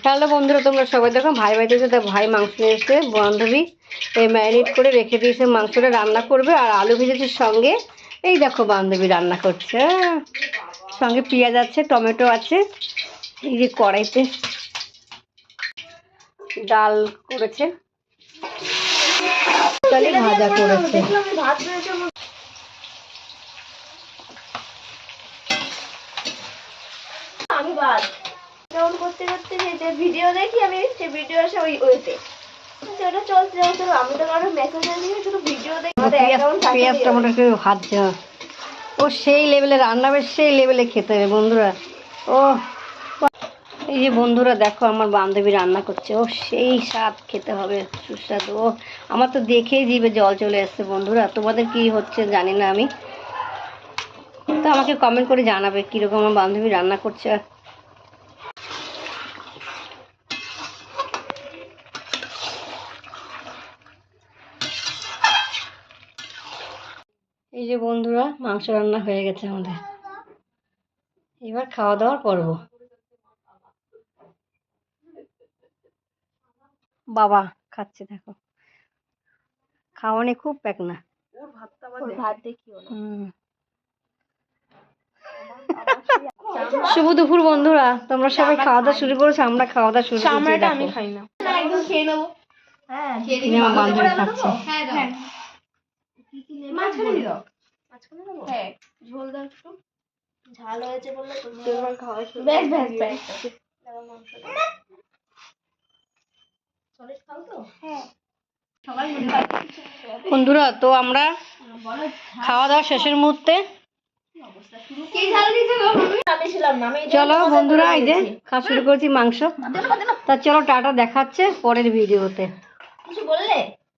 Hello বন্ধুরা, তোমরা সবাই দেখো ভাই বাড়িতে তা ভাই মাংস নিয়ে এসে বান্ধবী এই ম্যারিনেট করে রেখে দিয়েছে, মাংসটা রান্না করবে। আর আলু ভেজেছে সঙ্গে। এই দেখো বান্ধবী রান্না করছে, সঙ্গে পেঁয়াজ আছে, টমেটো আছে। এই যে কড়াইতে ডাল করেছে, ভাজা করেছে। আমি বাদ যেমন করতে করতে যে ভিডিও দেখি আমি, সেই ভিডিও আসে ওইতে ওটা চলছে। আমি তো কারো মেসেজ দিয়ে শুধু ভিডিও দেখি। পেঁয়াজ টমেটো ভাজছে ও, সেই লেভেলে রান্না হবে, সেই লেভেলে খেতে হবে বন্ধুরা। ও এই যে বন্ধুরা দেখো আমার বান্ধবী রান্না করছে, ও সেই স্বাদ, খেতে হবে সুস্বাদু। ও আমার তো দেখেই জিভে জল চলে আসছে বন্ধুরা। তোমাদের কি হচ্ছে জানি না আমি, তো আমাকে কমেন্ট করে জানাবে কীরকম আমার বান্ধবী রান্না করছে। এই যে বন্ধুরা মাংস রান্না হয়ে গেছে আমাদের, এবার খাওয়া দাওয়া করব। বাবা খাচ্ছে দেখো, খাওয়ানি খুব প্যাক না। ভাত দেখি শুভ দুপুর বন্ধুরা, তোমরা সবাই খাওয়া দাওয়া শুরু করেছো, আমরা খাওয়া দাওয়া শুরু করছি। আমি খাই না, একদম খেয়ে নেবো। হ্যাঁ আমার বান্ধবী খাচ্ছে। মাঝখানে দাও, মাঝখানে দেবো। হ্যাঁ ঝোল দাও একটু, ঝাল হয়েছে বললে তুমি খাওয়া শুরু। বেশ বেশ বেশ মাংসটা সলিড খাও তো? হ্যাঁ সবাই মনে হয় বন্ধুরা, তো আমরা খাওয়া দাওয়া শেষের মুহূর্তে। চলো বন্ধুরা, এই যে খাওয়া শুরু করছি মাংস। তা চলো টাটা, দেখাচ্ছে পরের ভিডিওতে।